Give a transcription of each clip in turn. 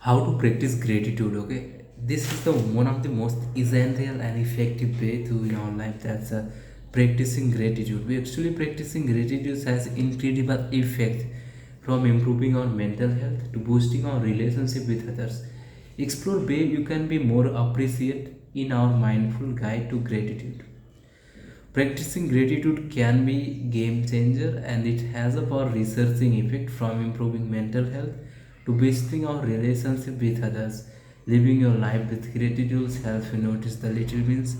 How to practice gratitude. Okay, this is the one of the most essential and effective way to in our life. That's practicing gratitude. We actually practicing gratitude has incredible effect, from improving our mental health to boosting our relationship with others. Explore way you can be more appreciate in our mindful guide to gratitude. Practicing gratitude can be game changer, and it has a power researching effect, from improving mental health to boosting our relationship with others. Living your life with gratitude helps you notice the little wins,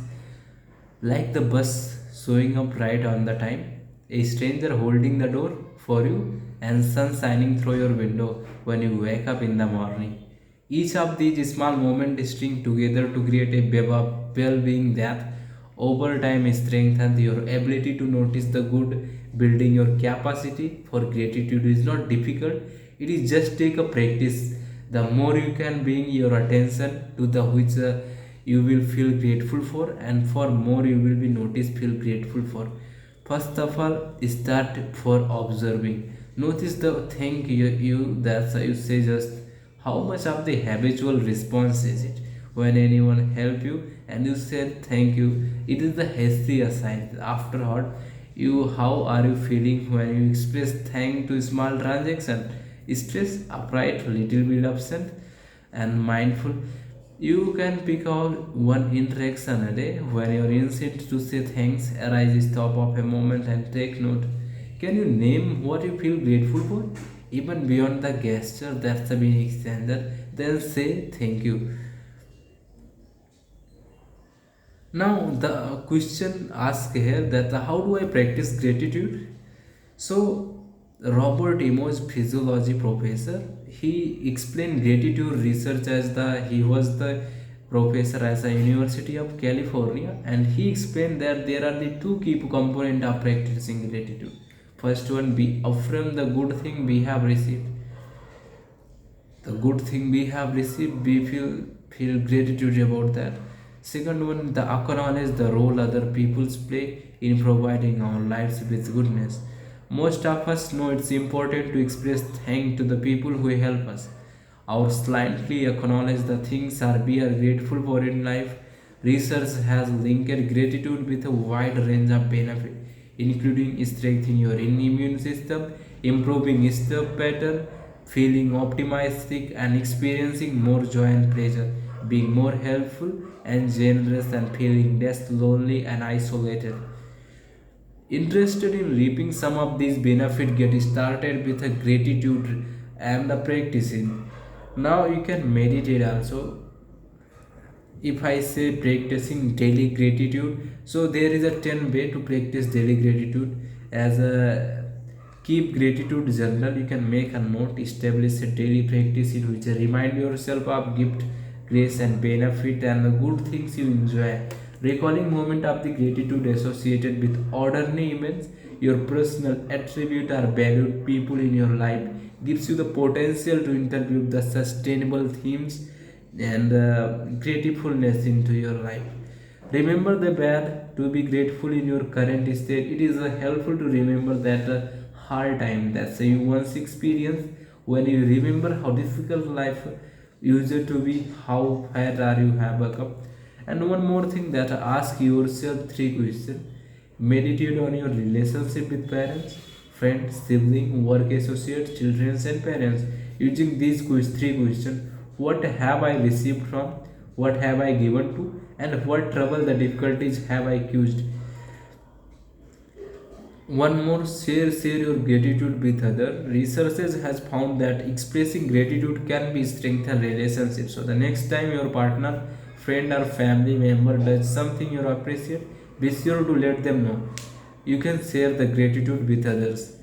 like the bus showing up right on the time, a stranger holding the door for you, and sun shining through your window when you wake up in the morning. Each of these small moments string together to create a well-being that over time strengthens your ability to notice the good. Building your capacity for gratitude is not difficult. It is just take a practice. The more you can bring your attention to the which you will feel grateful for, and for more you will be noticed feel grateful for. First of all, start for observing. Notice the thing you say. Just how much of the habitual response is it when anyone help you and you said thank you? It is the hasty aside. Afterward, you how are you feeling when you express thank to small transaction? Stress, upright, little bit absent, and mindful. You can pick out one interaction a day when your instinct to say thanks arises. Stop of a moment and take note. Can you name what you feel grateful for? Even beyond the gesture, that's the being extended. Then say thank you. Now the question asked here that how do I practice gratitude? So Robert Imo's physiology professor, he explained gratitude research as he was the professor at the University of California, and he explained that there are the two key components of practicing gratitude. First one, be affirm the good thing we have received. The good thing we have received, we feel gratitude about that. Second one, the acknowledge the role other people's play in providing our lives with goodness. Most of us know it's important to express thanks to the people who help us. Our slightly acknowledge the things are we are grateful for in life. Research has linked gratitude with a wide range of benefit, including strengthening your immune system, improving sleep pattern, feeling optimistic, and experiencing more joy and pleasure, being more helpful and generous, and feeling less lonely and isolated. Interested in reaping some of these benefits, get started with a gratitude and the practicing. Now you can meditate also. If I say practicing daily gratitude, so there is a 10 way to practice daily gratitude. As a keep gratitude journal, you can make a note, establish a daily practice in which you remind yourself of gift, grace, and benefit, and the good things you enjoy. Recalling moment of the gratitude associated with ordinary events, your personal attribute or valued people in your life, gives you the potential to interview the sustainable themes and gratefulness into your life. Remember the bad to be grateful in your current state. It is helpful to remember that hard time that you once experienced. When you remember how difficult life used to be, how far are you have become. And one more thing, that ask yourself three questions. Meditate on your relationship with parents, friends, siblings, work associates, children, and parents. Using these three questions, what have I received from? What have I given to? And what trouble the difficulties have I caused? One more, share your gratitude with other. Researchers has found that expressing gratitude can be strengthen relationships. So the next time your partner, friend, or family member does something you appreciate, be sure to let them know. You can share the gratitude with others.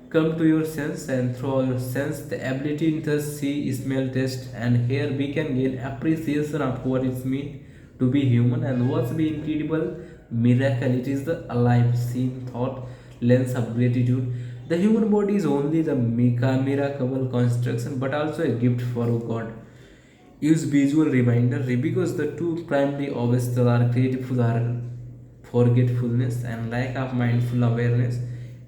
Come to your sense, and through your sense, the ability to see, smell, taste, and hear, we can gain appreciation of what it means to be human and what's be incredible miracle. It is the alive, seen, thought lens of gratitude. The human body is only the miracle construction, but also a gift for God. Use visual reminder because the two primary obstacles are grateful are forgetfulness and lack of mindful awareness.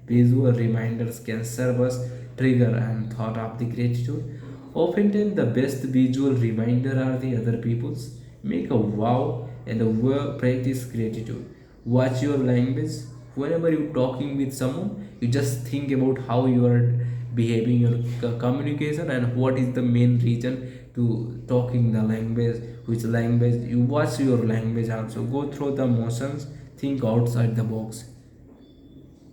Visual reminders can serve as trigger and thought of the gratitude. Oftentimes, the best visual reminder are the other people's. Make a wow and a practice gratitude. Watch your language. Whenever you're talking with someone, you just think about how you are behaving your communication and what is the main reason to talking the language, which language. You watch your language also. Go through the motions. Think outside the box.